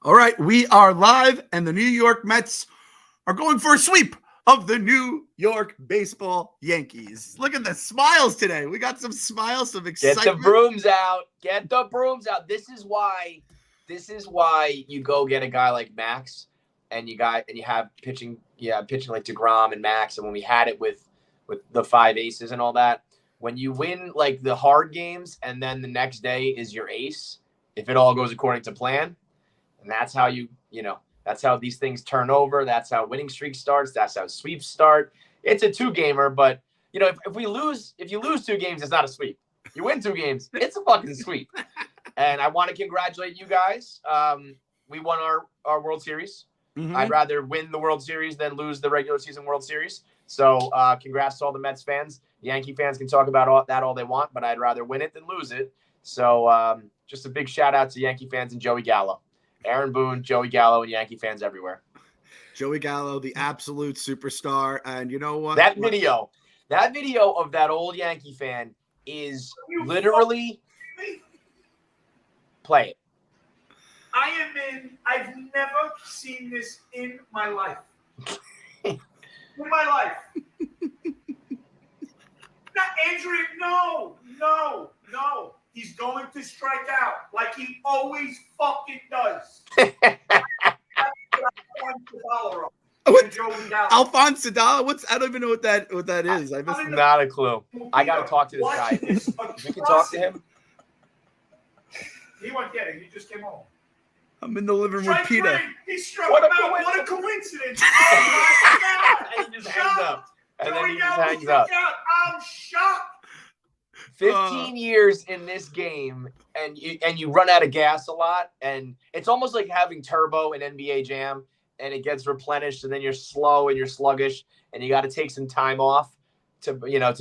All right, we are live, and the New York Mets are going for a sweep of the New York baseball Yankees. Look at the smiles today. We got some smiles, some excitement. Get the brooms out. Get the brooms out. This is why you go get a guy like Max, and you have pitching like DeGrom and Max, and when we had it with the 5 aces and all that, when you win like the hard games, and then the next day is your ace, if it all goes according to plan. And that's how that's how these things turn over. That's how winning streak starts. That's how sweeps start. It's a 2-gamer, but if you lose 2 games, it's not a sweep. You win 2 games, it's a fucking sweep. And I want to congratulate you guys. We won our World Series. Mm-hmm. I'd rather win the World Series than lose the regular season World Series. So congrats to all the Mets fans. Yankee fans can talk about all they want, but I'd rather win it than lose it. So just a big shout out to Yankee fans and Joey Gallo. Aaron Boone, Joey Gallo, and Yankee fans everywhere. Joey Gallo, the absolute superstar. And you know what? That video of that old Yankee fan is literally play it. I've never seen this in my life. In my life. Not Andrew, no. He's going to strike out like he always fucking does. Alphonse Sadala? I don't even know what that is. Not a clue. I got to talk to this guy. We can talk to him. He won't get it. He just came home. I'm in the living room with Peter. He struck him out. What a coincidence. And he just hangs up. And then he just hangs up. I'm shocked. 15 years in this game, and you run out of gas a lot, and it's almost like having turbo in NBA Jam, and it gets replenished, and then you're slow and you're sluggish, and you got to take some time off to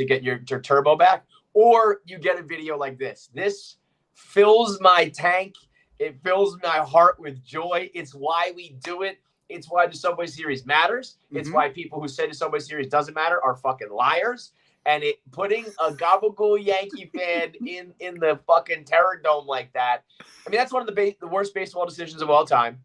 get your turbo back, or you get a video like this. This fills my tank. It fills my heart with joy. It's why we do it. It's why the Subway Series matters. Mm-hmm. It's why people who say the Subway Series doesn't matter are fucking liars. And putting a gabagool Yankee fan in the fucking Terror Dome like that, I mean, that's one of the worst baseball decisions of all time.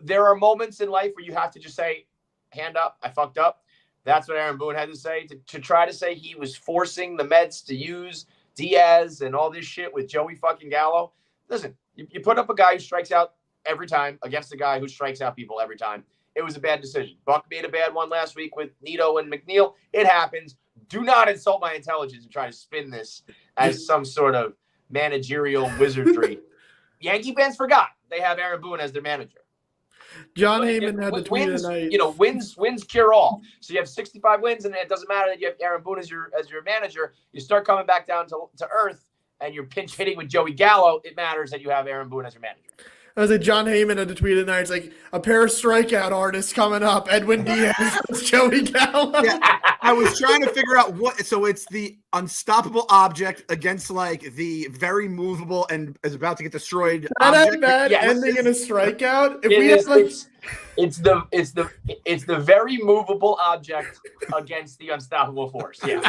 There are moments in life where you have to just say, hand up, I fucked up. That's what Aaron Boone had to say. To try to say he was forcing the Mets to use Diaz and all this shit with Joey fucking Gallo. Listen, you put up a guy who strikes out every time against a guy who strikes out people every time. It was a bad decision. Buck made a bad one last week with Nito and McNeil. It happens. Do not insult my intelligence and try to spin this as some sort of managerial wizardry. Yankee fans forgot they have Aaron Boone as their manager. John Heyman had the tweet tonight. Wins cure all. So you have 65 wins, and it doesn't matter that you have Aaron Boone as your manager. You start coming back down to earth, and you're pinch hitting with Joey Gallo. It matters that you have Aaron Boone as your manager. I was like, John Heyman had the tweet tonight. It's like a pair of strikeout artists coming up. Edwin Diaz, Joey Gallo. Yeah, I was trying to figure out what. So it's the unstoppable object against like the very movable and is about to get destroyed. Not bad ending in a strikeout. It's the very movable object against the unstoppable force. Yeah.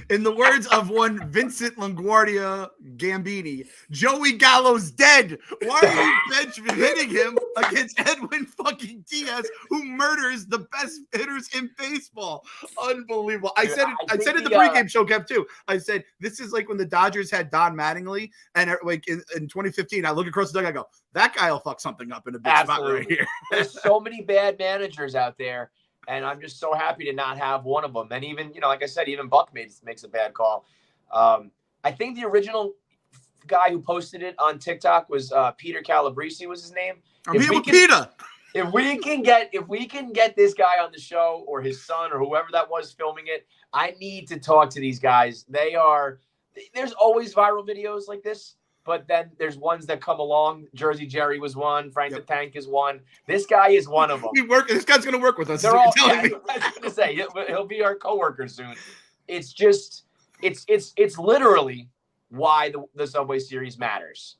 In the words of one Vincent LaGuardia Gambini, Joey Gallo's dead. Why are you bench hitting him against Edwin fucking Diaz, who murders the best hitters in baseball? Unbelievable. I said it in the pregame show, Kev, too. I said, this is like when the Dodgers had Don Mattingly, and like in 2015, I look across the dugout, I go, that guy will fuck something up in a big spot right here. There's so many bad managers out there. And I'm just so happy to not have one of them. And even, like I said, even Buck makes a bad call. I think the original guy who posted it on TikTok was Peter Calabrese was his name. I'm here with Peter. If we can get this guy on the show, or his son, or whoever that was filming it, I need to talk to these guys. There's always viral videos like this. But then there's ones that come along. Jersey Jerry was one. Frank the Tank is one. This guy is one of them. This guy's going to work with us. They're all, I was going to say, he'll be our coworker soon. It's just, it's literally why the Subway Series matters.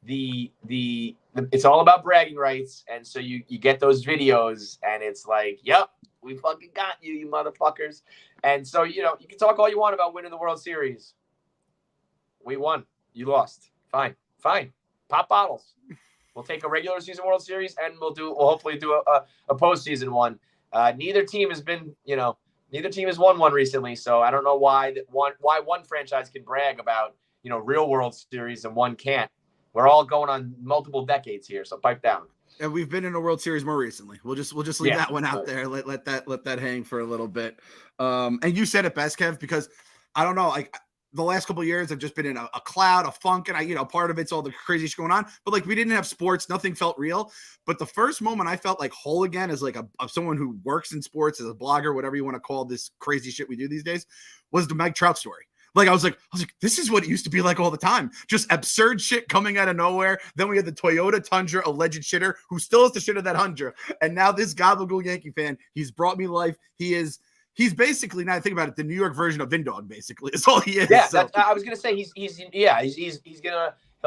It's all about bragging rights. And so you get those videos, and it's like, yep, we fucking got you, you motherfuckers. And so, you can talk all you want about winning the World Series. We won. You lost. Fine. Fine. Pop bottles. We'll take a regular season World Series, and we'll hopefully do a postseason one. Neither team has won one recently, so I don't know why one franchise can brag about real World Series and one can't. We're all going on multiple decades here, so pipe down. And we've been in a World Series more recently. We'll just leave that one out there. Let that hang for a little bit. And you said it best, Kev, because I don't know, like the last couple of years I've just been in a cloud, a funk, and part of it's all the crazy shit going on. But like we didn't have sports, nothing felt real. But the first moment I felt like whole again as like someone who works in sports, as a blogger, whatever you want to call this crazy shit we do these days, was the Mike Trout story. Like I was like, this is what it used to be like all the time. Just absurd shit coming out of nowhere. Then we had the Toyota Tundra alleged shitter who still has the shit of that Tundra. And now this gobbledygook Yankee fan, he's brought me life. He's basically, now I think about it, the New York version of Vindog, basically, is all he is. Yeah, so. I was gonna say he'll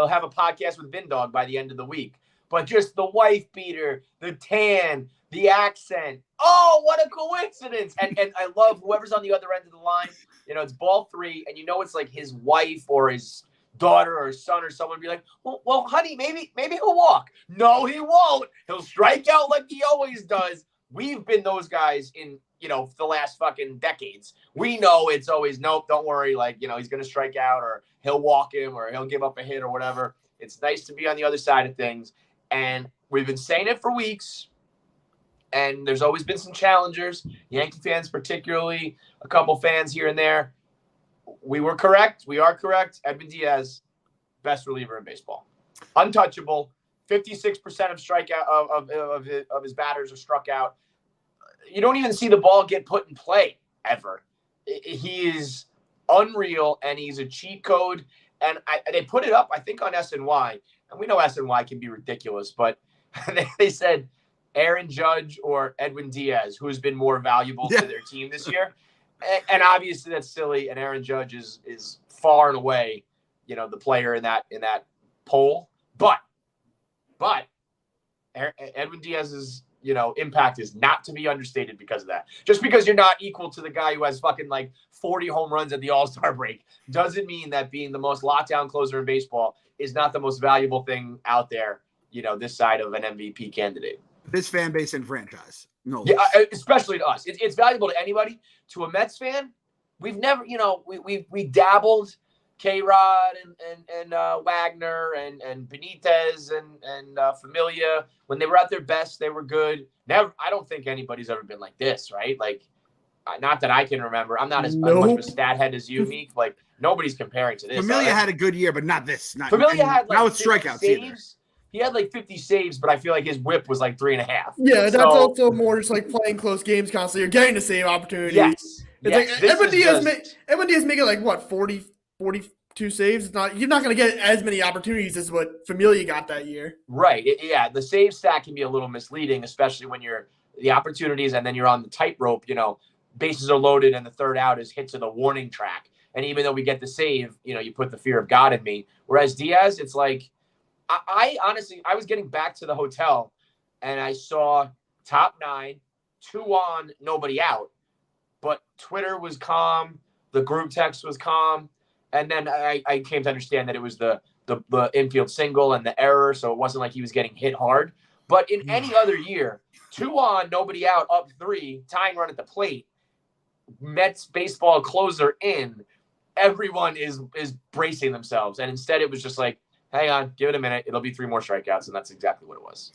have a podcast with Vindog by the end of the week. But just the wife beater, the tan, the accent. Oh, what a coincidence! And I love whoever's on the other end of the line. It's ball 3, and it's like his wife or his daughter or his son or someone be like, well, honey, maybe he'll walk. No, he won't. He'll strike out like he always does. We've been those guys in the last fucking decades. We know it's always nope. Don't worry, like he's gonna strike out or he'll walk him or he'll give up a hit or whatever. It's nice to be on the other side of things, and we've been saying it for weeks. And there's always been some challengers, Yankee fans particularly, a couple fans here and there. We were correct. We are correct. Edwin Diaz, best reliever in baseball. Untouchable. 56% of strikeout of his batters are struck out. You don't even see the ball get put in play ever. He is unreal, and he's a cheat code. And they put it up, I think, on SNY. And we know SNY can be ridiculous, but they said – Aaron Judge or Edwin Diaz, who's been more valuable to their team this year. And obviously that's silly. And Aaron Judge is far and away, the player in that poll. But Edwin Diaz's, impact is not to be understated because of that. Just because you're not equal to the guy who has fucking like 40 home runs at the All-Star break doesn't mean that being the most lockdown closer in baseball is not the most valuable thing out there, this side of an MVP candidate. This fan base and franchise. No. Yeah, especially to us. It's valuable to anybody. To a Mets fan, we've never, we dabbled K-Rod and Wagner and Benitez and Familia. When they were at their best, they were good. Never. I don't think anybody's ever been like this, right? Like, not that I can remember. I'm not as much of a stat head as you, Meek. Like, nobody's comparing to this. Familia had a good year, but not this. Familia had like now it's strikeouts saves. He had like 50 saves, but I feel like his whip was like 3.5. Yeah, that's also more just like playing close games constantly. You're getting to save opportunities. Yes. It's like Edwin Diaz making like what 42 saves. You're not going to get as many opportunities as what Familia got that year. Right. The save stat can be a little misleading, especially when you're the opportunities and then you're on the tightrope. Bases are loaded and the third out is hit to the warning track. And even though we get the save, you put the fear of God in me. Whereas Diaz, it's like. I honestly, I was getting back to the hotel and I saw top 9, 2 on, nobody out. But Twitter was calm. The group text was calm. And then I came to understand that it was the infield single and the error. So it wasn't like he was getting hit hard. But in any other year, 2 on, nobody out, up 3, tying run at the plate, Mets baseball closer in, everyone is bracing themselves. And instead it was just like, hang on, give it a minute. It'll be 3 more strikeouts, and that's exactly what it was.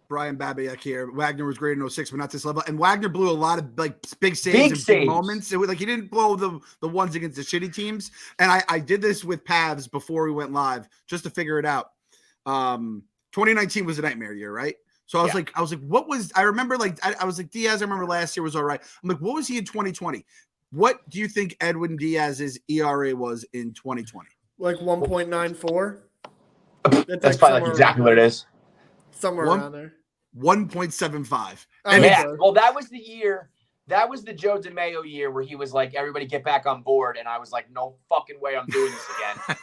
Brian Babiak here. Wagner was great in 06, but not this level. And Wagner blew a lot of like big saves big moments. It was like he didn't blow the ones against the shitty teams. And I did this with Pavs before we went live just to figure it out. 2019 was a nightmare year, right? So I was like, what was? I remember like I was like Diaz. I remember last year was all right. I'm like, what was he in 2020? What do you think Edwin Diaz's ERA was in 2020? Like 1.94. That's probably like exactly what it is. Somewhere around there. 1.75. Well, that was the year. That was the Joe DeMayo year where he was like, everybody get back on board. And I was like, no fucking way I'm doing this again.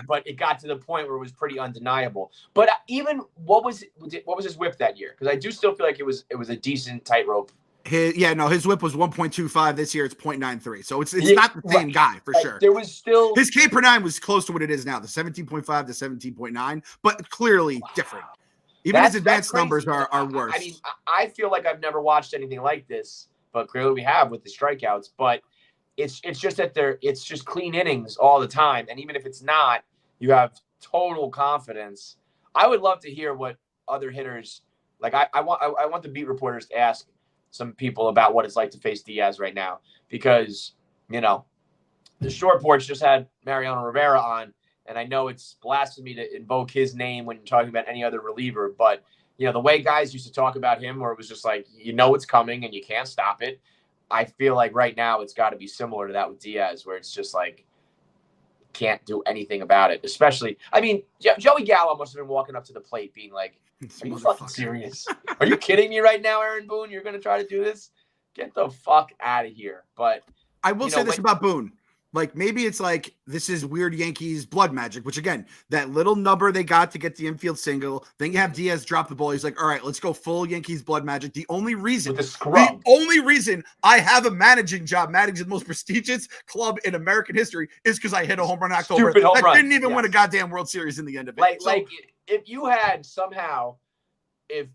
but it got to the point where it was pretty undeniable. But even what was his whip that year? Because I do still feel like it was a decent tightrope. His whip was 1.25 this year. It's 0.93. So it's Yeah, not the same guy for like, sure. There was still his K per nine was close to what it is now, the 17.5 to 17.9, but clearly different. Even his advanced numbers are worse. I mean, I feel like I've never watched anything like this, but clearly we have with the strikeouts. But it's just that it's just clean innings all the time, and even if it's not, you have total confidence. I would love to hear what other hitters like. I want the beat reporters to ask some people about what it's like to face Diaz right now, because the short porch just had Mariano Rivera on, and I know it's blasphemy to invoke his name when you're talking about any other reliever, but the way guys used to talk about him, where it was just like it's coming and you can't stop it. I feel like right now it's got to be similar to that with Diaz, where it's just like can't do anything about it. Especially, I mean, Joey Gallo must have been walking up to the plate being like, "Are you fucking serious? Are you kidding me right now, Aaron Boone? You're going to try to do this? Get the fuck out of here." But I will say this about Boone. Like, maybe it's like, this is weird Yankees blood magic, which again, that little number they got to get the infield single. Then you have Diaz drop the ball. He's like, all right, let's go full Yankees blood magic. The only reason I have a managing job, managing the most prestigious club in American history, is because I hit a home run October. I didn't even win a goddamn World Series in the end of it. Like if you had somehow, if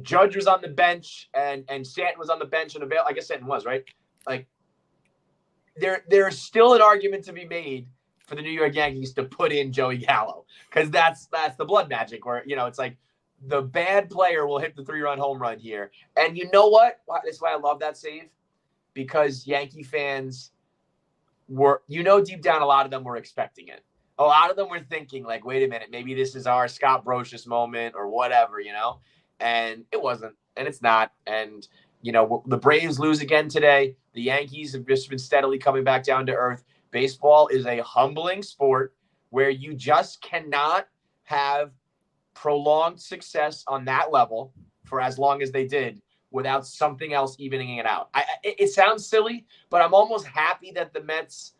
Judge was on the bench and Stanton was on the bench and I guess Stanton was, right? Like, there's still an argument to be made for the New York Yankees to put in Joey Gallo, because that's the blood magic where it's like the bad player will hit the 3-run home run here. And you know what? That's why I love that save, because Yankee fans were, deep down, a lot of them were expecting it. A lot of them were thinking like, wait a minute, maybe this is our Scott Brocious moment or whatever, and it wasn't, and it's not. And the Braves lose again today. The Yankees have just been steadily coming back down to earth. Baseball is a humbling sport where you just cannot have prolonged success on that level for as long as they did without something else evening it out. It sounds silly, but I'm almost happy that the Mets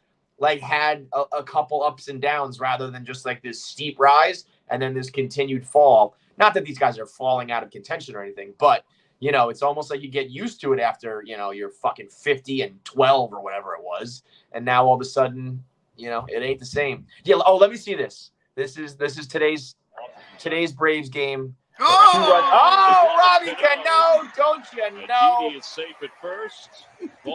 had a couple ups and downs rather than just like this steep rise and then this continued fall. Not that these guys are falling out of contention or anything, but it's almost like you get used to it after, you're fucking 50 and 12 or whatever it was. And now all of a sudden, it ain't the same. Yeah. Oh, let me see this. This is today's Braves game. Oh, Robbie Cano, don't you know? He is safe at first.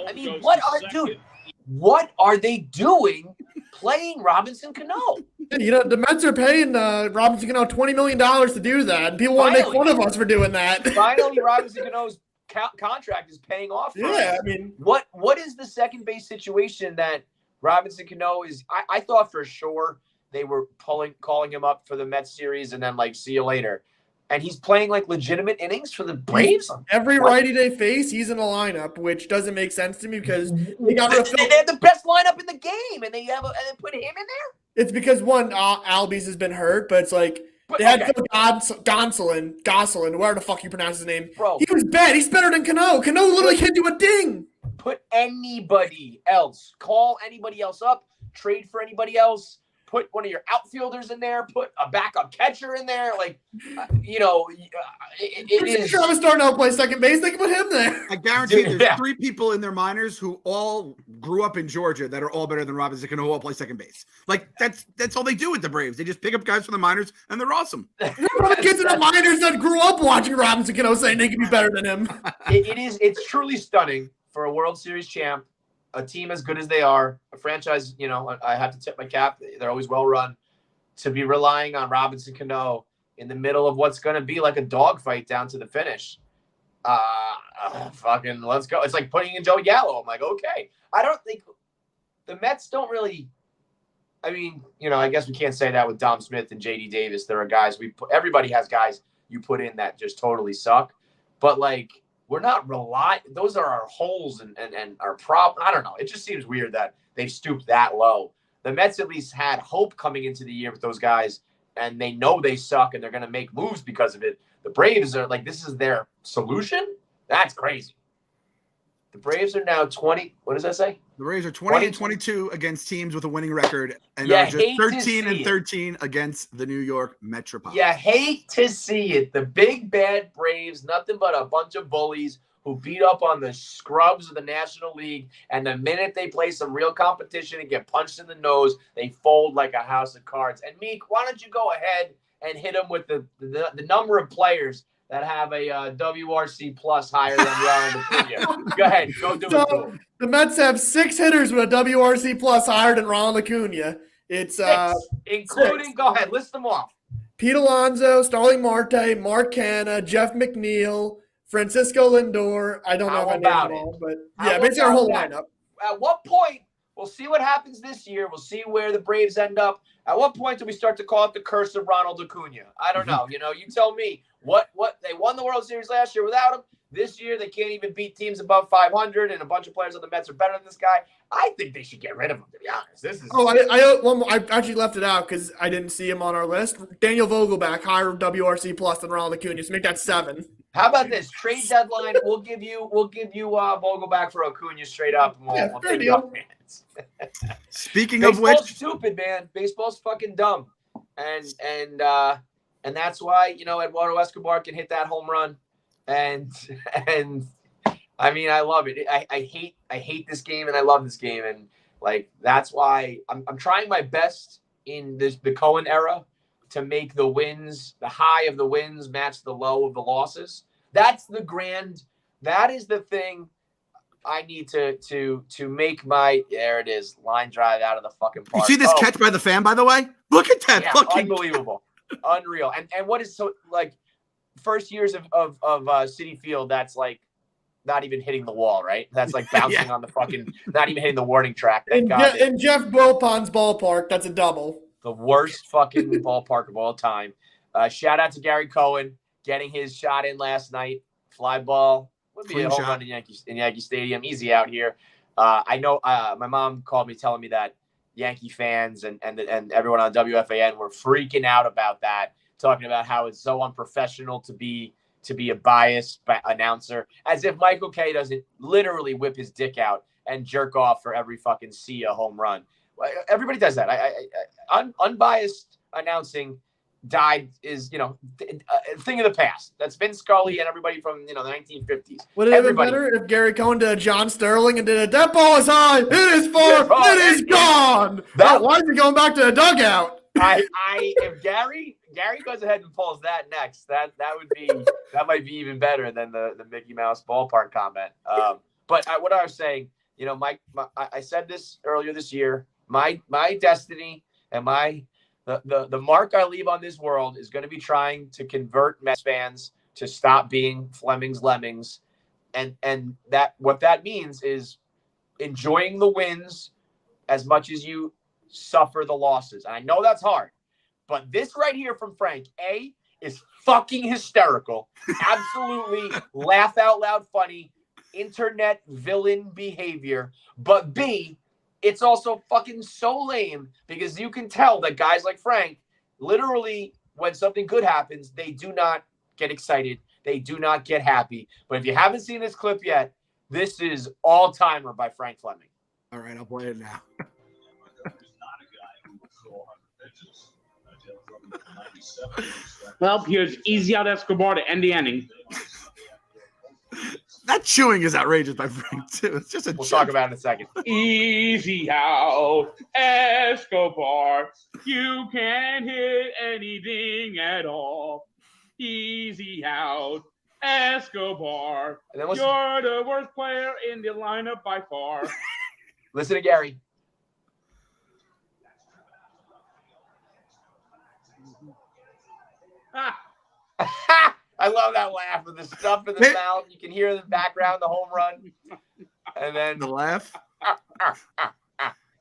I mean, what are they doing playing Robinson Cano? The Mets are paying Robinson Cano $20 million to do that, and people want to make fun of us for doing that. Finally, Robinson Cano's contract is paying off. I mean, what is the second base situation that Robinson Cano is? I thought for sure they were calling him up for the Mets series and then see you later. And he's playing legitimate innings for the Braves. Every righty they face, he's in the lineup, which doesn't make sense to me because they have the best lineup in the game, and they put him in there. It's because one, Albies has been hurt, but it's like they had Gosselin, whatever the fuck you pronounce his name. Bro, he was bad. He's better than Cano. Cano literally can't do a ding. Put anybody else. Call anybody else up. Trade for anybody else. Put one of your outfielders in there. Put a backup catcher in there. It is. Travis Darnell plays second base. They can put him there. I guarantee there's 3 people in their minors who all grew up in Georgia that are all better than Robinson Cano, who all play second base. That's all they do with the Braves. They just pick up guys from the minors, and they're awesome. The kids in the minors that grew up watching Robinson Cano saying they can be better than him. It's truly stunning for a World Series champ. A team as good as they are, a franchise, I have to tip my cap. They're always well run. To be relying on Robinson Cano in the middle of what's going to be like a dogfight down to the finish. Fucking let's go. It's like putting in Joey Gallo. I'm like, okay. I don't think the Mets don't really. I mean, I guess we can't say that with Dom Smith and JD Davis. There are guys everybody has guys you put in that just totally suck. But we're not those are our holes and our problem. I don't know. It just seems weird that they've stooped that low. The Mets at least had hope coming into the year with those guys, and they know they suck and they're going to make moves because of it. The Braves are this is their solution? That's crazy. The Braves are now 20. What does that say? The Braves are 20 and 22 against teams with a winning record, and are just 13 and 13 against the New York Metropolitans. You hate to see it. The big bad Braves, nothing but a bunch of bullies who beat up on the scrubs of the National League, and the minute they play some real competition and get punched in the nose, they fold like a house of cards. And Meek, why don't you go ahead and hit them with the number of players that have a WRC plus higher than Ronald Acuna? Go ahead, go do it to them. The Mets have 6 hitters with a WRC plus higher than Ronald Acuna. It's 6, including, 6. Go ahead, list them off. Pete Alonso, Starling Marte, Mark Canha, Jeff McNeil, Francisco Lindor. I don't know if I named them all, but yeah, basically our whole lineup. At what point, we'll see what happens this year. We'll see where the Braves end up. At what point do we start to call it the curse of Ronald Acuna? I don't know. You know, you tell me. What they won the World Series last year without him. This year, they can't even beat teams above 500, and a bunch of players on the Mets are better than this guy. I think they should get rid of him, to be honest. This is I actually left it out because I didn't see him on our list. Daniel Vogelback, higher WRC plus than Ronald Acuna, so make that 7. How about this trade deadline? We'll give you Vogelback for Acuna straight up. And we'll take your hands. Speaking of which, baseball's stupid, man. Baseball's fucking dumb, and that's why Eduardo Escobar can hit that home run. And I mean, I love it. I hate this game and I love this game. And like, that's why I'm trying my best in the Cohen era to make the high of the wins match the low of the losses. That is the thing I need to make there it is, line drive out of the fucking park. You see this catch by the fan, by the way? Look at that. Fucking unbelievable. Unreal. And what is so like first years of Citi Field, that's like not even hitting the wall, right? That's like bouncing on the fucking, not even hitting the warning track. In Jeff Wilpon's ballpark, that's a double. The worst fucking ballpark of all time. Shout out to Gary Cohen getting his shot in last night. Fly ball. Would be a home run in Yankee Stadium. Easy out here. I know my mom called me telling me that Yankee fans and everyone on WFAN were freaking out about that, talking about how it's so unprofessional to be a biased announcer, as if Michael Kay doesn't literally whip his dick out and jerk off for every fucking Sia home run. Everybody does that. Unbiased announcing is a thing of the past. That's Vince Scully and everybody from the 1950s. Would it have been better if Gary Cohen did a John Sterling and did that ball is high, it is far, it is gone. Why is he going back to the dugout? If Gary goes ahead and pulls that next, that might be even better than the Mickey Mouse ballpark comment. But what I was saying, I said this earlier this year. My destiny and the mark I leave on this world is going to be trying to convert Mets fans to stop being Fleming's lemmings, and that what that means is enjoying the wins as much as you suffer the losses. And I know that's hard, but this right here from Frank, A, is fucking hysterical. Absolutely laugh out loud funny, internet villain behavior. But B, it's also fucking so lame because you can tell that guys like Frank, literally, when something good happens, they do not get excited. They do not get happy. But if you haven't seen this clip yet, this is All-Timer by Frank Fleming. All right, I'll play it now. Well, here's Easy Out Escobar to end the inning. That chewing is outrageous by Frank, too. It's just We'll talk about it in a second. Easy out Escobar. You can't hit anything at all. Easy out Escobar. You're the worst player in the lineup by far. Listen to Gary. I love that laugh with the stuff in the mouth. You can hear in the background the home run. And then the laugh.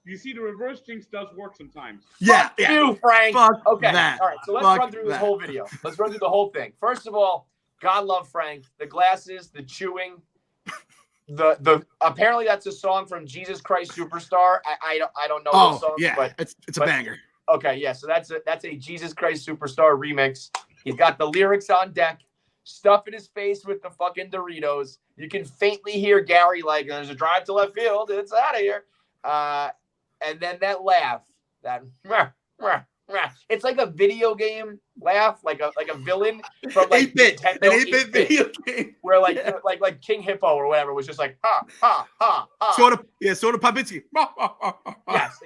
You see, the reverse jinx does work sometimes. Yeah. Fuck you, Frank. Fuck okay. that. All right. So let's run through this whole video. Let's run through the whole thing. First of all, God love Frank. The glasses, the chewing, the apparently that's a song from Jesus Christ Superstar. I don't know those songs, yeah, it's a banger. Okay, yeah. So that's a Jesus Christ Superstar remix. He's got the lyrics on deck, stuff in his face with the fucking Doritos. You can faintly hear Gary like, there's a drive to left field. It's out of here. And then that laugh, that It's like a video game laugh, like a villain from like 8-bit, Nintendo, an 8-bit video game. where like King Hippo or whatever was just like ha ha ha ha. Sort of Papinski. Yes,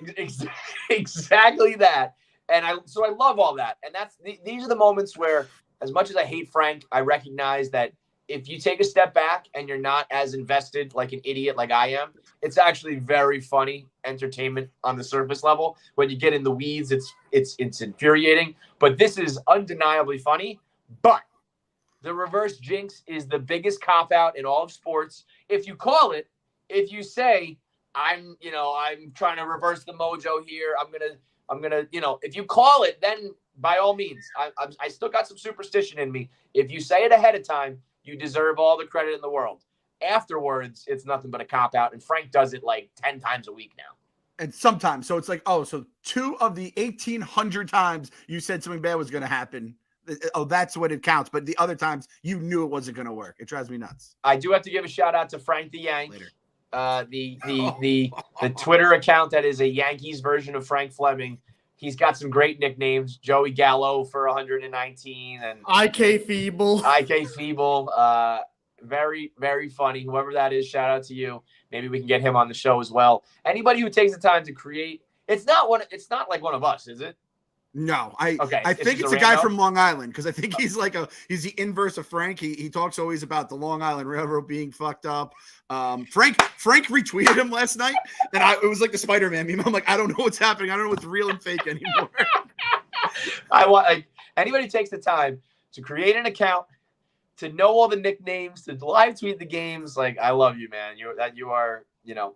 exactly that. And I love all that. And these are the moments where, as much as I hate Frank, I recognize that if you take a step back and you're not as invested like an idiot like I am, it's actually very funny entertainment on the surface level. When you get in the weeds, it's infuriating. But this is undeniably funny. But the reverse jinx is the biggest cop-out in all of sports. If you call it, if you say, I'm trying to reverse the mojo here, I'm gonna, if you call it, then by all means, I still got some superstition in me. If you say it ahead of time, you deserve all the credit in the world. Afterwards, it's nothing but a cop-out, and Frank does it like 10 times a week now. And sometimes, so it's like, so 2 of the 1,800 times you said something bad was going to happen. Oh, that's what it counts. But the other times, you knew it wasn't going to work. It drives me nuts. I do have to give a shout-out to Frank the Yank. The Twitter account that is a Yankees version of Frank Fleming. He's got some great nicknames. Joey Gallo for 119 and IK Feeble. Very, very funny. Whoever that is, shout out to you. Maybe we can get him on the show as well. Anybody who takes the time to create, it's not like one of us, is it? No, I think it's a rando guy from Long Island, because I think he's the inverse of Frank. He talks always about the Long Island Railroad being fucked up. Frank retweeted him last night, and it was like the Spider-Man meme. I'm like, I don't know what's happening. I don't know what's real and fake anymore. I want anybody who takes the time to create an account, to know all the nicknames, to live tweet the games. Like, I love you, man. You are.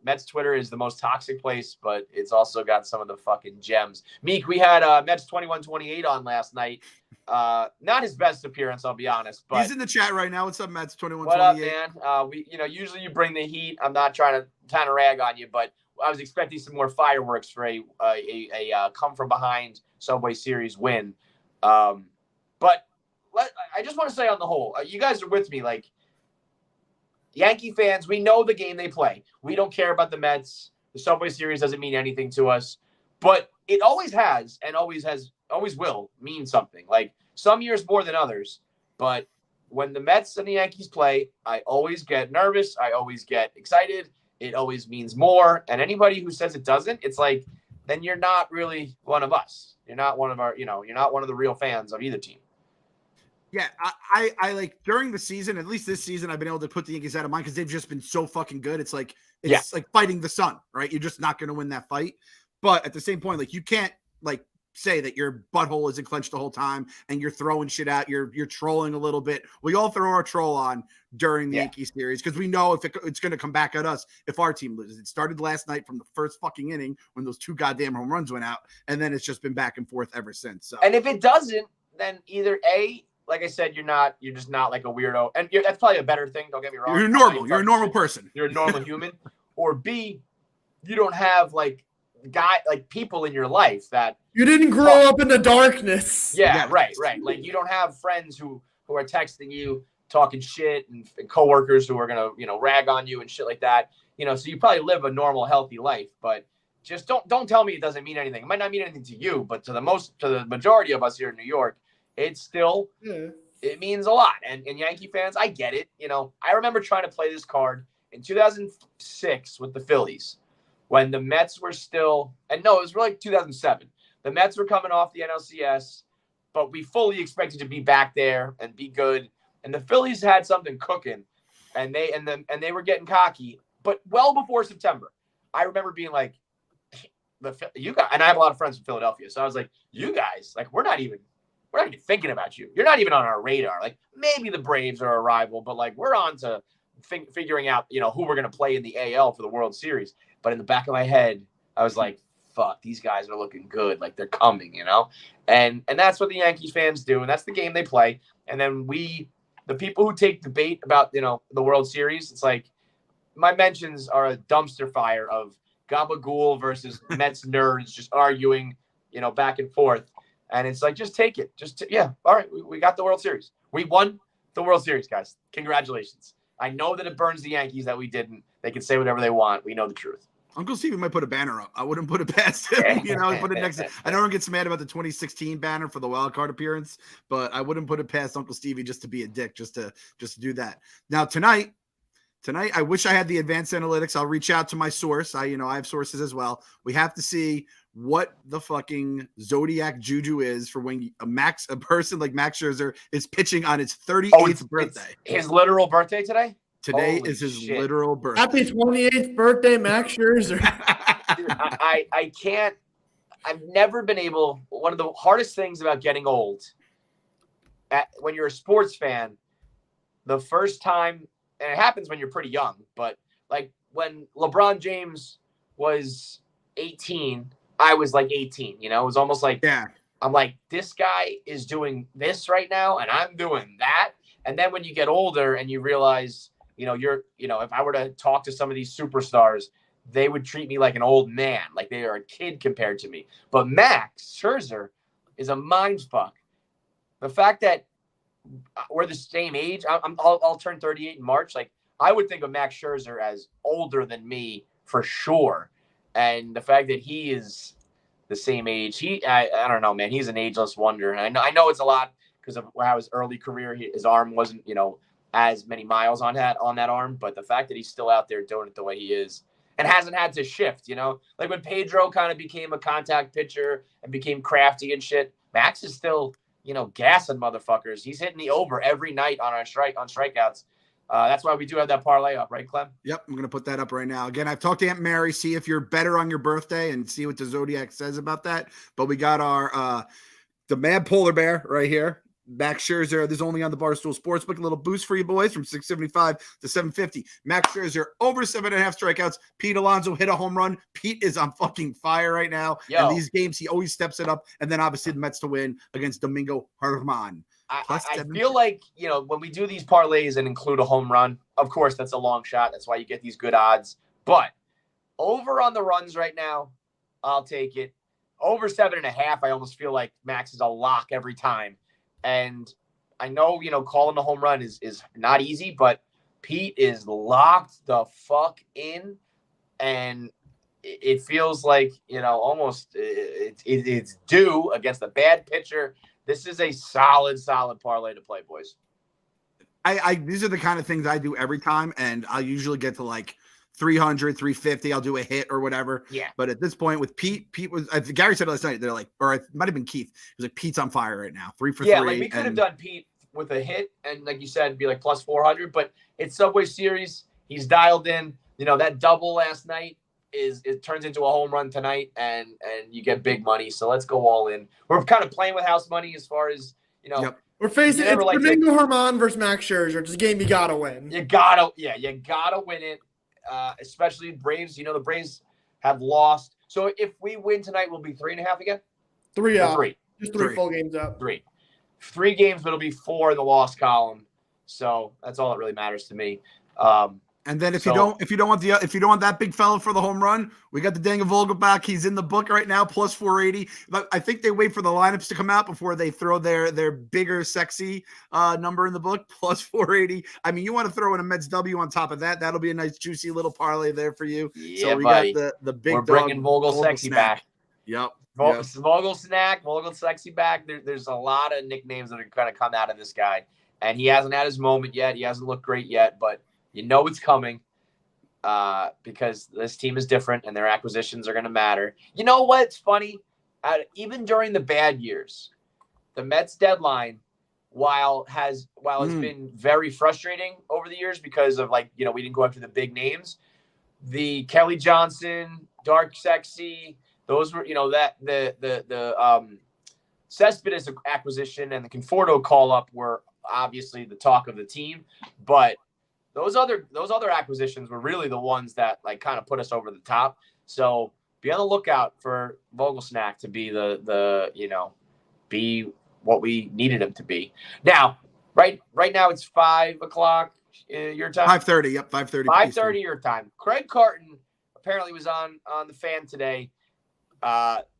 Mets Twitter is the most toxic place, but it's also got some of the fucking gems. Meek, we had Mets 2128 on last night. Not his best appearance, I'll be honest. But he's in the chat right now. What's up, Mets 2128? What up, man? Usually you bring the heat. I'm not trying to kind of rag on you, but I was expecting some more fireworks for a come from behind Subway Series win. But I just want to say on the whole, you guys are with me, like. Yankee fans, we know the game they play. We don't care about the Mets. The Subway Series doesn't mean anything to us. But it always has and always will mean something. Like, some years more than others. But when the Mets and the Yankees play, I always get nervous. I always get excited. It always means more. And anybody who says it doesn't, it's like, then you're not really one of us. You're not one of our, you're not one of the real fans of either team. Yeah, I like during the season, at least this season, I've been able to put the Yankees out of mind because they've just been so fucking good. It's like like fighting the sun, right? You're just not going to win that fight. But at the same point, like, you can't like say that your butthole isn't clenched the whole time and you're throwing shit out. You're trolling a little bit. We all throw our troll on during the Yankee series because we know if it's going to come back at us if our team loses. It started last night from the first fucking inning when those 2 goddamn home runs went out, and then it's just been back and forth ever since. So, and if it doesn't, then either like I said, you're just not like a weirdo. And that's probably a better thing. Don't get me wrong. You're normal. You're a normal person. You're a normal human. Or B, you don't have like people in your life that you didn't grow up in the darkness. Yeah, right. Like, you don't have friends who are texting you, talking shit, and coworkers who are gonna, rag on you and shit like that. So you probably live a normal, healthy life, but just don't tell me it doesn't mean anything. It might not mean anything to you, but to the majority of us here in New York, it's still, it means a lot. And Yankee fans, I get it. I remember trying to play this card in 2006 with the Phillies when the Mets were still, and no, it was really like 2007. The Mets were coming off the NLCS, but we fully expected to be back there and be good. And the Phillies had something cooking, and they were getting cocky. But well before September, I remember being like, you guys, and I have a lot of friends from Philadelphia, so I was like, you guys, like, we're not even thinking about you. You're not even on our radar. Like, maybe the Braves are a rival, but like, we're on to figuring out, who we're going to play in the AL for the World Series. But in the back of my head, I was like, fuck, these guys are looking good. Like, they're coming, and that's what the Yankees fans do. And that's the game they play. And then the people who take debate about, the World Series, it's like, my mentions are a dumpster fire of gabagool versus Mets nerds just arguing, back and forth. And it's like, just take it. All right, we got the World Series. We won the World Series, guys. Congratulations. I know that it burns the Yankees that we didn't. They can say whatever they want. We know the truth. Uncle Stevie might put a banner up. I wouldn't put it past him. Put it next to. I know everyone gets mad about the 2016 banner for the wild card appearance, but I wouldn't put it past Uncle Stevie just to be a dick, just to do that. Now tonight, I wish I had the advanced analytics. I'll reach out to my source. I have sources as well. We have to see what the fucking zodiac juju is for when a person like Max Scherzer is pitching on his 38th birthday. His literal birthday today? Today is his literal birthday. Happy 28th birthday, Max Scherzer. Dude, I can't. I've never been able. One of the hardest things about getting old, when you're a sports fan, the first time, and it happens when you're pretty young, but like when LeBron James was 18, I was like 18. It was almost like, yeah. I'm like, this guy is doing this right now, and I'm doing that. And then when you get older and you realize, if I were to talk to some of these superstars, they would treat me like an old man, like they are a kid compared to me. But Max Scherzer is a mind fuck. The fact that we're the same age, I'll turn 38 in March. Like, I would think of Max Scherzer as older than me for sure. And the fact that he is the same age, I don't know, man. He's an ageless wonder. And I know it's a lot because of how his early career, his arm wasn't, as many miles on that arm, but the fact that he's still out there doing it the way he is and hasn't had to shift, like when Pedro kind of became a contact pitcher and became crafty and shit, Max is still, gassing motherfuckers. He's hitting the over every night on strikeouts. That's why we do have that parlay up, right, Clem? Yep, I'm going to put that up right now. Again, I've talked to Aunt Mary, see if you're better on your birthday and see what the Zodiac says about that. But we got our the Mad Polar Bear right here. Max Scherzer, this is only on the Barstool Sportsbook. A little boost for you boys from 675 to 750. Max Scherzer over 7.5 strikeouts. Pete Alonso hit a home run. Pete is on fucking fire right now. And these games, he always steps it up. And then obviously the Mets to win against Domingo Germán. I feel like, when we do these parlays and include a home run, of course, that's a long shot. That's why you get these good odds. But over on the runs right now, I'll take it. Over 7.5, I almost feel like Max is a lock every time. And I know, calling the home run is not easy, but Pete is locked the fuck in. And it feels like, almost it's due against a bad pitcher. This is a solid parlay to play, boys. These are the kind of things I do every time, and I'll usually get to like 300, 350. I'll do a hit or whatever. Yeah. But at this point with Pete was, Gary said last night, they're like, or it might have been Keith. He was like, Pete's on fire right now. 3 for 3. Yeah, like we could have done Pete with a hit, and like you said, be like plus 400. But it's Subway Series. He's dialed in. That double last night it turns into a home run tonight, and you get big money. So let's go all in. We're kind of playing with house money as far as Yep. We're facing it's Domingo Germán versus Max Scherzer. It's a game you gotta win. You gotta win it. Especially Braves. The Braves have lost. So if we win tonight, we'll be 3.5 again. 3 out. 3. Just 3 full games up. 3 games, but it'll be 4 in the loss column. So that's all that really matters to me. And then if you don't want that big fella for the home run, we got the Danga Vogelbach. He's in the book right now, plus 480. But I think they wait for the lineups to come out before they throw their bigger, sexy number in the book, plus 480. I mean, you want to throw in a Mets W on top of that? That'll be a nice, juicy little parlay there for you. Yeah, so we buddy. got the big. We're bringing Vogel sexy back. Yep. Vogel snack, Vogel sexy back. There's a lot of nicknames that are going to come out of this guy, and he hasn't had his moment yet. He hasn't looked great yet, but it's coming because this team is different and their acquisitions are going to matter. You know what's funny? Even during the bad years, the Mets deadline, while it's been very frustrating over the years because of we didn't go after the big names, the Kelly Johnson, Dark Sexy, those were, the Cespedes acquisition and the Conforto call up were obviously the talk of the team, but those other acquisitions were really the ones that kind of put us over the top. So be on the lookout for Vogelsnack to be be what we needed him to be. Now, right now it's 5:00 your time. 5:30. Yep, 5:30. 5:30 your time. Craig Carton apparently was on the Fan today,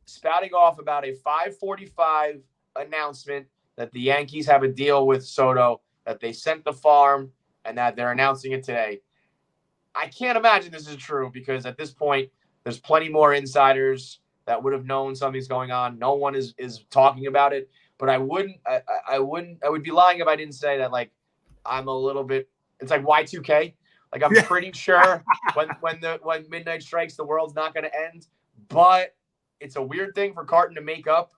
spouting off about a 5:45 announcement that the Yankees have a deal with Soto, that they sent the farm, and that they're announcing it today. I can't imagine this is true because at this point, There's plenty more insiders that would have known something's going on. No one is talking about it. But I would be lying if I didn't say that, like, I'm a little bit, it's like Y2K. Like, I'm pretty sure when midnight strikes, the world's not going to end. But it's a weird thing for Carton to make up.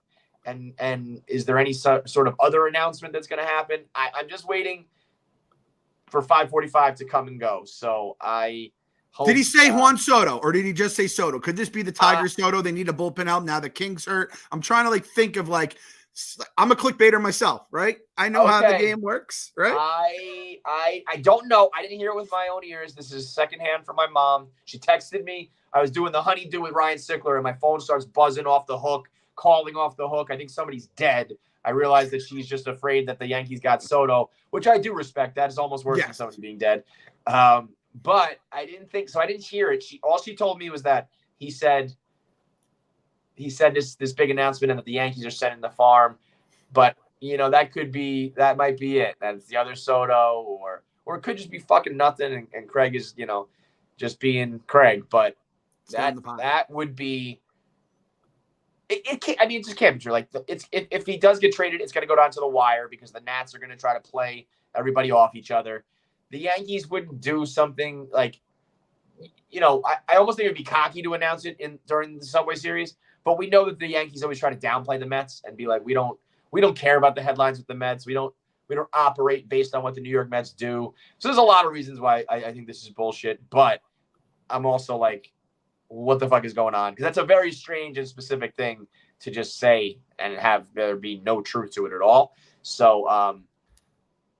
And is there any sort of other announcement that's going to happen? I'm just waiting for 5:45 to come and go. So I hope. Did he say Juan Soto, or did he just say Soto? Could this be the Tigers Soto? They need a bullpen out now. The Kings hurt. I'm trying to think of I'm a clickbaiter myself, right? I know how the game works, right? I don't know. I didn't hear it with my own ears. This is secondhand from my mom. She texted me. I was doing the honeydew with Ryan Sickler, and my phone starts buzzing off the hook, calling off the hook. I think somebody's dead. I realized that she's just afraid that the Yankees got Soto, which I do respect. That is almost worse than somebody being dead. But I didn't think so. I didn't hear it. All she told me was that he said this big announcement and that the Yankees are sending the farm. But that might be it. That's the other Soto, or it could just be fucking nothing. And Craig is, just being Craig. But that would be. It can't. I mean, it just can't be true. Like, if he does get traded, it's going to go down to the wire because the Nats are going to try to play everybody off each other. The Yankees wouldn't do something like, I almost think it would be cocky to announce it during the Subway Series. But we know that the Yankees always try to downplay the Mets and be like, we don't care about the headlines with the Mets. We don't operate based on what the New York Mets do. So there's a lot of reasons why I think this is bullshit. But I'm also like, what the fuck is going on? Because that's a very strange and specific thing to just say and have there be no truth to it at all. So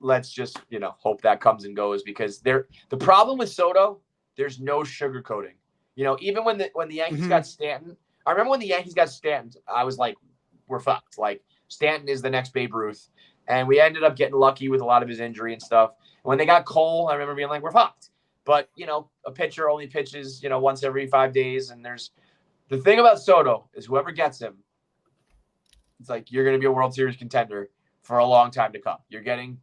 let's just, hope that comes and goes, because the problem with Soto, there's no sugarcoating. Even when the Yankees got Stanton, I remember when the Yankees got Stanton, I was like, we're fucked. Like, Stanton is the next Babe Ruth. And we ended up getting lucky with a lot of his injury and stuff. When they got Cole, I remember being like, we're fucked. But, a pitcher only pitches, once every 5 days. And the thing about Soto is whoever gets him, it's like you're going to be a World Series contender for a long time to come. You're getting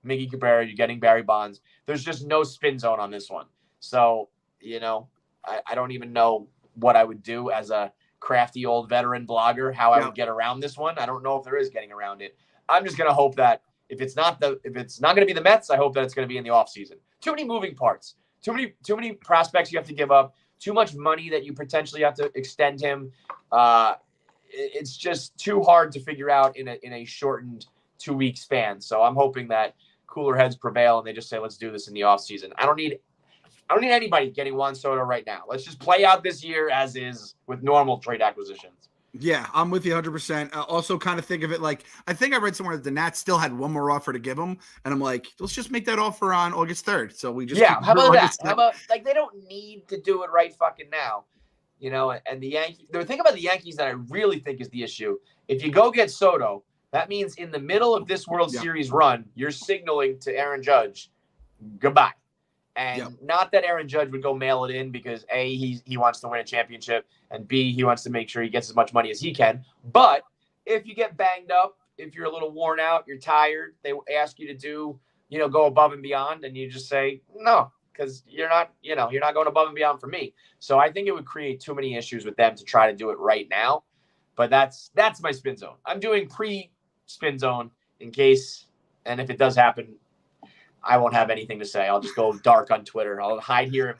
Miggy Cabrera, you're getting Barry Bonds. There's just no spin zone on this one. So, I don't even know what I would do as a crafty old veteran blogger, how I would get around this one. I don't know if there is getting around it. I'm just going to hope that if it's not going to be the Mets, I hope that it's going to be in the offseason. Too many moving parts. Too many prospects you have to give up. Too much money that you potentially have to extend him. It's just too hard to figure out in a shortened 2-week span. So I'm hoping that cooler heads prevail and they just say, let's do this in the offseason. I don't need anybody getting Juan Soto right now. Let's just play out this year as is with normal trade acquisitions. Yeah, I'm with you 100%. Also kind of think of it like, I think I read somewhere that the Nats still had one more offer to give him. And I'm like, let's just make that offer on August 3rd. So we just, how about that? How about, they don't need to do it right fucking now, and the Yankees, the thing about the Yankees that I really think is the issue, if you go get Soto, that means in the middle of this World Series run, you're signaling to Aaron Judge, goodbye. And not that Aaron Judge would go mail it in because A, he wants to win a championship, and B, he wants to make sure he gets as much money as he can. But if you get banged up, if you're a little worn out, you're tired, they ask you to do, go above and beyond, and you just say no, because you're not going above and beyond for me. So I think it would create too many issues with them to try to do it right now. But that's my spin zone. I'm doing pre-spin zone in case, and if it does happen, I won't have anything to say. I'll just go dark on Twitter. I'll hide here in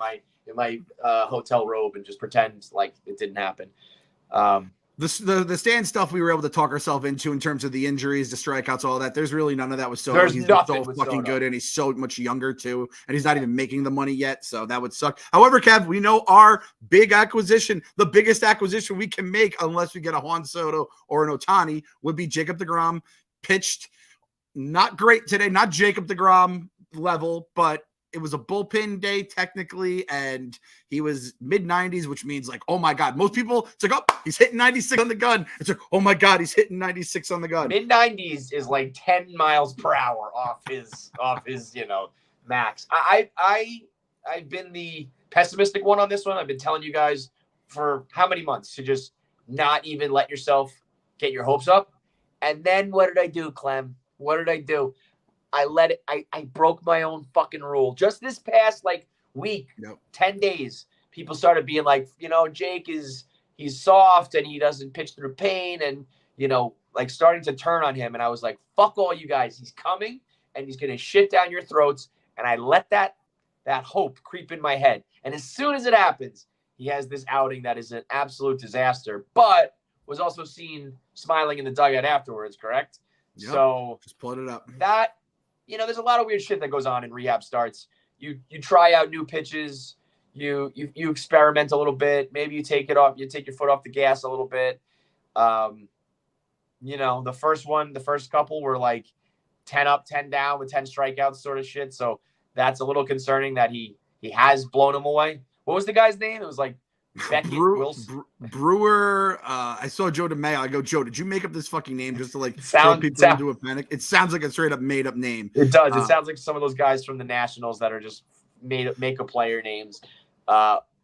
my hotel robe and just pretend like it didn't happen. The stand stuff we were able to talk ourselves into in terms of the injuries, the strikeouts, all that. There's really none of that with Soto. He's so fucking Soto. good, and he's so much younger too, and he's not even making the money yet. So that would suck. However, Kev, we know our big acquisition, the biggest acquisition we can make, unless we get a Juan Soto or an Ohtani, would be Jacob deGrom. Pitched not great today, not Jacob deGrom level, but it was a bullpen day technically, and he was mid-90s, which means like, oh my God. Most people, it's like, oh, he's hitting 96 on the gun. It's like, oh my God, he's hitting 96 on the gun. Mid-90s is like 10 miles per hour off his max. I've been the pessimistic one on this one. I've been telling you guys for how many months to just not even let yourself get your hopes up. And then what did I do, Clem? What did I do? I broke my own fucking rule. Just this past week, 10 days, people started being like, Jake he's soft and he doesn't pitch through pain and, like starting to turn on him. And I was like, fuck all you guys. He's coming and he's going to shit down your throats. And I let that hope creep in my head. And as soon as it happens, he has this outing that is an absolute disaster, but was also seen smiling in the dugout afterwards, correct? Yep. So just put it up. That, there's a lot of weird shit that goes on in rehab starts. You try out new pitches. You experiment a little bit. Maybe you take your foot off the gas a little bit. The first couple were like 10 up, 10 down with 10 strikeouts sort of shit. So that's a little concerning that he has blown him away. What was the guy's name? It was like Beckett Wilson. Brewer. I saw Joe DeMayo. I go, Joe, did you make up this fucking name just to like throw people into a panic? It sounds like a straight up made up name. It does. It sounds like some of those guys from the Nationals that are just make a player names.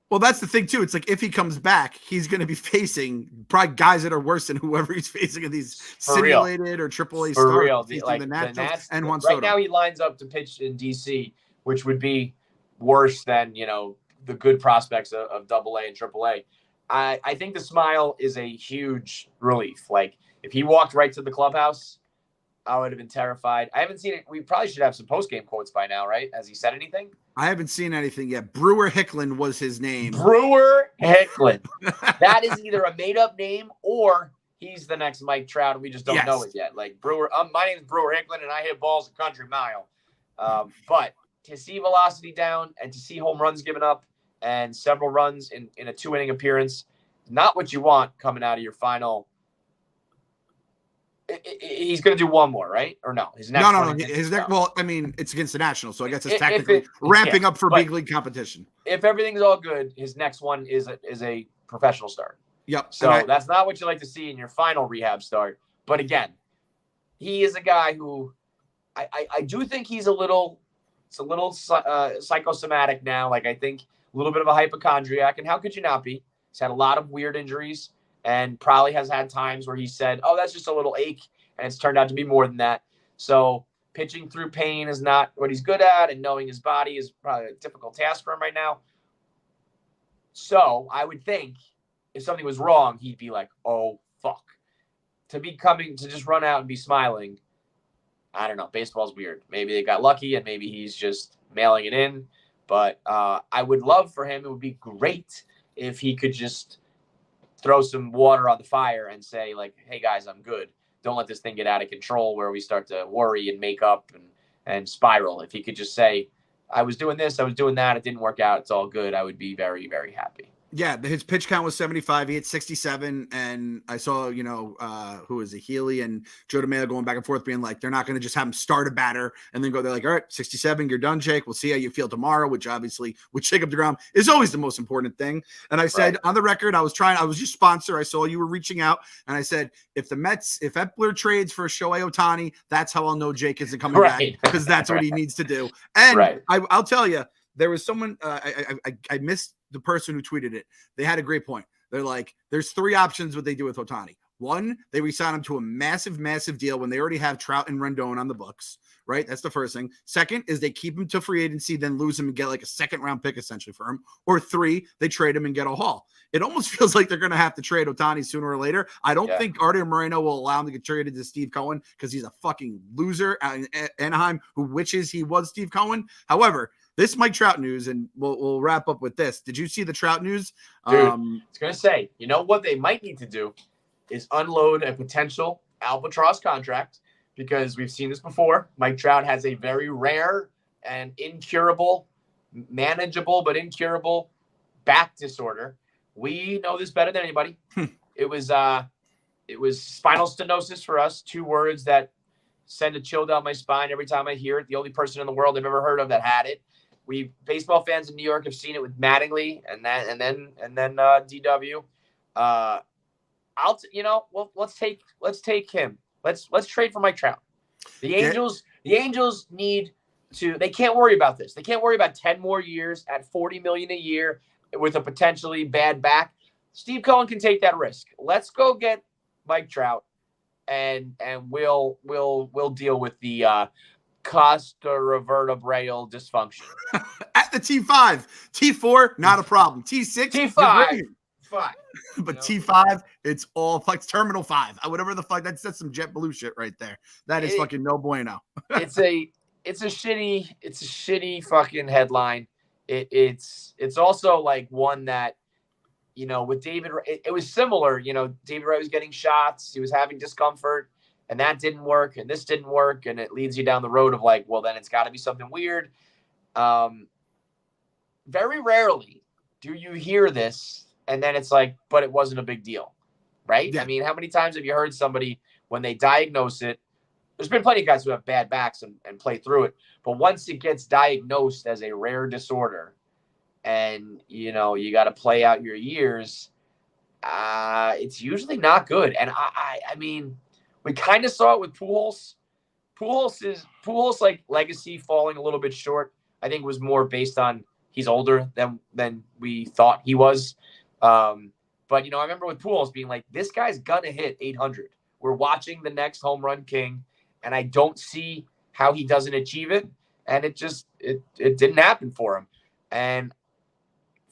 Well, that's the thing too. It's like if he comes back, he's going to be facing probably guys that are worse than whoever he's facing in these simulated or AAA stars. For real, like the Nats and Juan Soto. Soto. Right now, he lines up to pitch in DC, which would be worse than the good prospects of AA and AAA. I think the smile is a huge relief. Like if he walked right to the clubhouse, I would have been terrified. I haven't seen it. We probably should have some post-game quotes by now, right? Has he said anything? I haven't seen anything yet. Brewer Hicklin was his name. Brewer Hicklin. That is either a made-up name or he's the next Mike Trout, and we just don't know it yet. Like Brewer, my name is Brewer Hicklin, and I hit balls a country mile. But to see velocity down and to see home runs given up and several runs in a 2-inning appearance, not what you want coming out of your final. He's going to do one more, right? Or no? His next no. His next. Well, I mean, it's against the Nationals, so I guess it's technically ramping up for big league competition. If everything's all good, his next one is a professional start. Yep. So that's not what you like to see in your final rehab start. But again, he is a guy who I do think he's a little psychosomatic now. Like I think a little bit of a hypochondriac, and how could you not be? He's had a lot of weird injuries. And probably has had times where he said, oh, that's just a little ache. And it's turned out to be more than that. So pitching through pain is not what he's good at. And knowing his body is probably a difficult task for him right now. So I would think if something was wrong, he'd be like, oh, fuck. To just run out and be smiling, I don't know. Baseball's weird. Maybe they got lucky and maybe he's just mailing it in. But I would love for him. It would be great if he could just throw some water on the fire and say like, hey guys, I'm good. Don't let this thing get out of control where we start to worry and make up and spiral. If he could just say, I was doing this, I was doing that. It didn't work out. It's all good. I would be very, very happy. Yeah, his pitch count was 75. He hit 67, and I saw, who is it, Healy and Joe DeMayo going back and forth being like, they're not going to just have him start a batter and then go, they're like, all right, 67, you're done, Jake. We'll see how you feel tomorrow, which obviously would shake up the ground is always the most important thing. And I said on the record, I was your sponsor. I saw you were reaching out, and I said, if Epler trades for Shohei Ohtani, that's how I'll know Jake isn't coming back, because that's what he needs to do. And I'll tell you, there was someone, I missed the person who tweeted it. They had a great point. They're like, there's 3 options what they do with Ohtani. 1, they resign him to a massive, massive deal when they already have Trout and Rendon on the books, right? That's the first thing. Second is they keep him to free agency, then lose him and get like a 2nd-round pick essentially for him. Or 3, they trade him and get a haul. It almost feels like they're going to have to trade Ohtani sooner or later. I don't think Artie Moreno will allow him to get traded to Steve Cohen because he's a fucking loser out in Anaheim who wishes he was Steve Cohen. However, this Mike Trout news, and we'll wrap up with this. Did you see the Trout news? Dude, I was going to say, you know what they might need to do is unload a potential albatross contract, because we've seen this before. Mike Trout has a very rare and incurable, manageable but incurable back disorder. We know this better than anybody. It was spinal stenosis for us, 2 words that send a chill down my spine every time I hear it. The only person in the world I've ever heard of that had it. We baseball fans in New York have seen it with Mattingly and then DW. Let's take him. Let's trade for Mike Trout. The Angels need to. They can't worry about this. They can't worry about 10 more years at $40 million a year with a potentially bad back. Steve Cohen can take that risk. Let's go get Mike Trout, and we'll deal with the Costa vertebral dysfunction. the T5. T4, not a problem. T6, T5, fine. But T5, it's all like Terminal 5. Whatever the fuck, that's some JetBlue shit right there. That is fucking no bueno. it's a shitty fucking headline. It's also like one that, with David, it was similar. David Wright was getting shots. He was having discomfort, and that didn't work, and this didn't work, and it leads you down the road of like, well, then it's got to be something weird. Very rarely do you hear this, and then it's like, but it wasn't a big deal, right? Yeah. I mean, how many times have you heard somebody when they diagnose it? There's been plenty of guys who have bad backs and play through it, but once it gets diagnosed as a rare disorder, and you got to play out your years, it's usually not good. And I mean, we kind of saw it with Pujols. Pujols like legacy falling a little bit short. I think was more based on he's older than we thought he was. But I remember with Pujols being like, this guy's gonna hit 800. We're watching the next home run king, and I don't see how he doesn't achieve it. And it didn't happen for him. And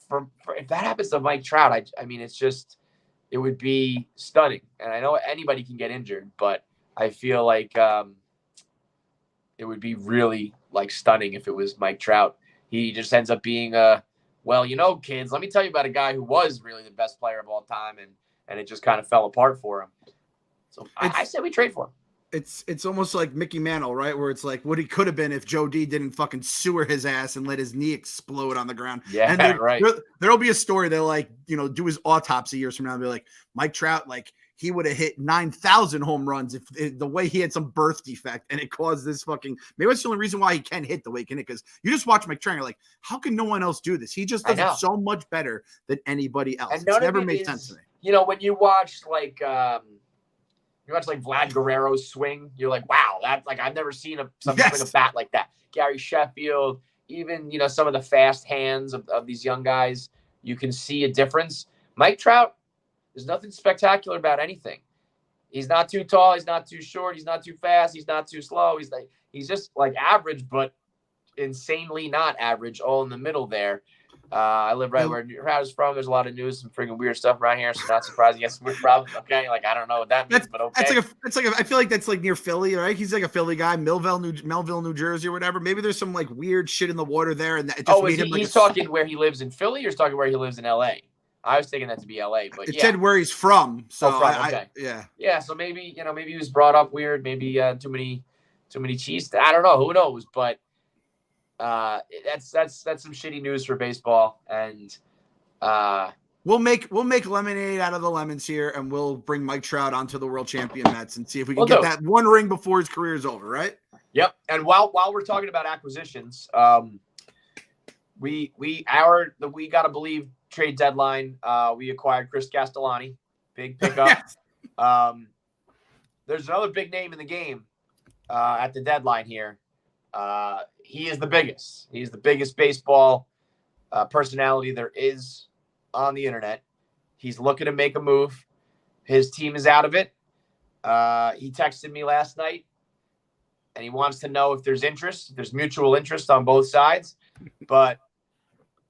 for if that happens to Mike Trout, I mean, it would be stunning. And I know anybody can get injured, but I feel like it would be really like stunning if it was Mike Trout. He just ends up being kids, let me tell you about a guy who was really the best player of all time, and it just kind of fell apart for him. So I said we trade for him. It's almost like Mickey Mantle, right? Where it's like what he could have been if Joe D didn't fucking sewer his ass and let his knee explode on the ground. Yeah, and right. There'll be a story that do his autopsy years from now and be like, Mike Trout, like he would have hit 9,000 home runs if the way he had some birth defect and it caused this fucking. Maybe that's the only reason why he can hit the way he can hit, because you just watch Mike Trout and you're like, how can no one else do this? He just does it so much better than anybody else. It's never made sense to me. When you watch like Vlad Guerrero's swing, you're like, wow, that's like I've never seen something like a bat like that. Gary Sheffield, even some of the fast hands of these young guys, you can see a difference. Mike Trout, there's nothing spectacular about anything. He's not too tall, he's not too short, he's not too fast, he's not too slow. He's just like average, but insanely not average, all in the middle there. I live right where Trout is from. There's a lot of news and freaking weird stuff around here, so not surprising. Yes, weird problems. Okay, like I don't know what that means, but okay. I feel like that's like near Philly, right? He's like a Philly guy, Melville, New Jersey, or whatever. Maybe there's some like weird shit in the water there, and that just made him. He's talking where he lives in Philly, or he's talking where he lives in L.A. I was taking that to be L.A., but it said where he's from. So okay. Yeah. So maybe he was brought up weird. Maybe too many cheese. I don't know. Who knows? But that's some shitty news for baseball, and we'll make lemonade out of the lemons here, and we'll bring Mike Trout onto the world champion Mets and see if we can get that one ring before his career is over, right? Yep. And while we're talking about acquisitions, we gotta believe trade deadline, we acquired Chris Castellani, big pickup. Yes. There's another big name in the game at the deadline here. He is the biggest. He's the biggest baseball personality there is on the internet. He's looking to make a move. His team is out of it. He texted me last night, and he wants to know if there's interest. There's mutual interest on both sides, but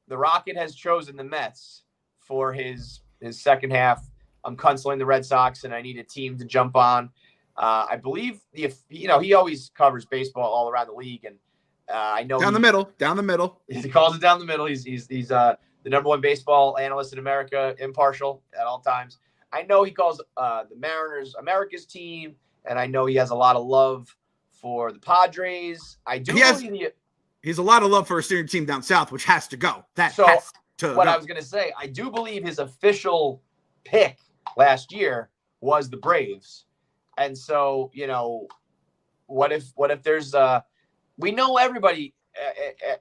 the Rocket has chosen the Mets for his second half. I'm canceling the Red Sox, and I need a team to jump on. I believe he always covers baseball all around the league, and I know down the middle. He calls it down the middle. He's the number one baseball analyst in America, impartial at all times. I know he calls the Mariners America's team, and I know he has a lot of love for the Padres. I do believe he has a lot of love for a senior team down south, which has to go. I was going to say, I do believe his official pick last year was the Braves. And so, what if there's we know everybody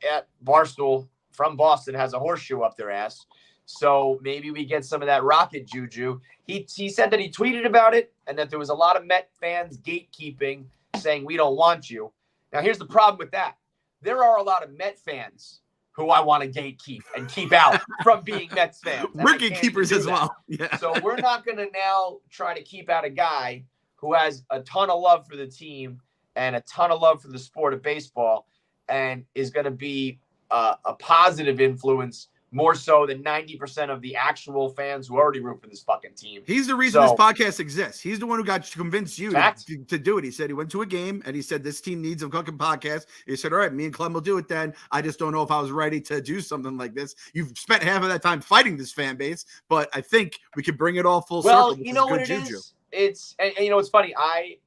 at Barstool from Boston has a horseshoe up their ass. So maybe we get some of that Rocket juju. He said that he tweeted about it and that there was a lot of Met fans gatekeeping, saying we don't want you. Now, here's the problem with that. There are a lot of Met fans who I want to gatekeep and keep out from being Mets fans. We're gatekeepers as well. Yeah. So we're not going to now try to keep out a guy who has a ton of love for the team and a ton of love for the sport of baseball and is going to be a positive influence more so than 90% of the actual fans who already root for this fucking team. He's the reason this podcast exists. He's the one who got to convince you to do it. He said he went to a game and he said, this team needs a fucking podcast. He said, all right, me and Clem will do it then. I just don't know if I was ready to do something like this. You've spent half of that time fighting this fan base, but I think we could bring it all full circle. Well, you know what it is? It's, and you know, it's funny. I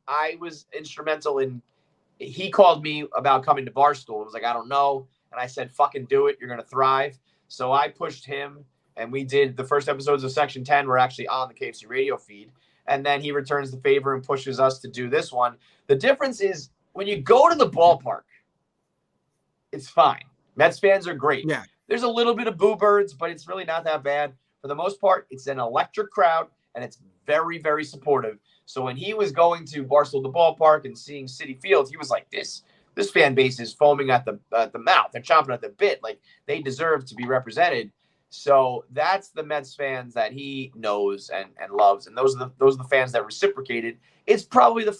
was instrumental in, he called me about coming to Barstool. I was like, I don't know. And I said, fucking do it. You're going to thrive. So I pushed him, and we did the first episodes of Section 10 were actually on the KFC radio feed. And then he returns the favor and pushes us to do this one. The difference is when you go to the ballpark, it's fine. Mets fans are great. Yeah. There's a little bit of boo birds, but it's really not that bad. For the most part, it's an electric crowd, and it's very, very supportive. So when he was going to Barstool the ballpark and seeing Citi Field, he was like, this fan base is foaming at the mouth. They're chomping at the bit. Like, they deserve to be represented. So that's the Mets fans that he knows and loves. And those are the fans that reciprocated. It's probably the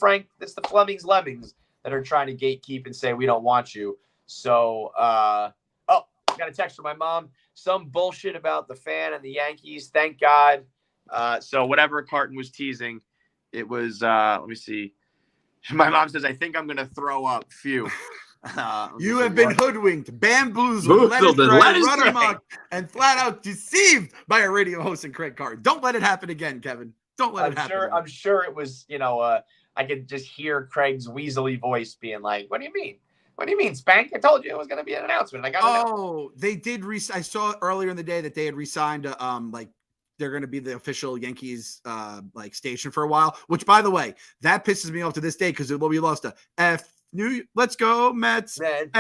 Flemings Lemmings that are trying to gatekeep and say, we don't want you. So, I got a text from my mom. Some bullshit about the fan and the Yankees. Thank God. So whatever Carton was teasing, it was, let me see. My mom says, I think I'm going to throw up. Phew. You have been hoodwinked, bamboozled, run amok, and flat out deceived by a radio host and Craig Carton. Don't let it happen again, Kevin. Don't let it happen. I'm sure it was, I could just hear Craig's weaselly voice being like, what do you mean? What do you mean, Spank? I told you it was going to be an announcement. I got they did. I saw earlier in the day that they had re-signed they're going to be the official Yankees station for a while, which, by the way, that pisses me off to this day because we lost a let's go Mets, and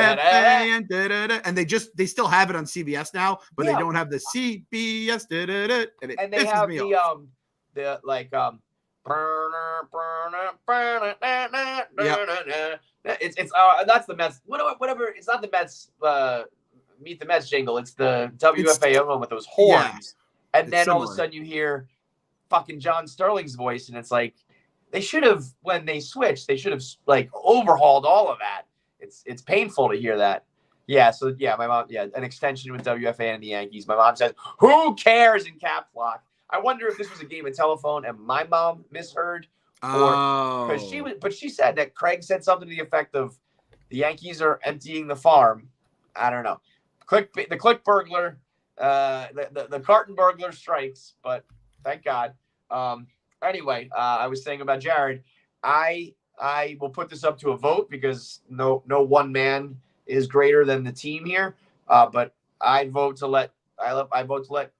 they still have it on CBS now, but they don't have the CBS, and they have it's that's the Mets. Whatever. It's not the Mets. Meet the Mets jingle. It's the WFAO with those horns. Yeah. And then all of a sudden you hear fucking John Sterling's voice, and it's like they should have, when they switched, they should have overhauled all of that. It's painful to hear that. Yeah. So my mom, an extension with WFA and the Yankees. My mom says, "Who cares?" in caps lock. I wonder if this was a game of telephone and my mom misheard, or because she said that Craig said something to the effect of the Yankees are emptying the farm. I don't know. The click burglar. The Carton burglar strikes, but thank God. Anyway, I was saying about Jared, I will put this up to a vote because no one man is greater than the team here. But I vote to let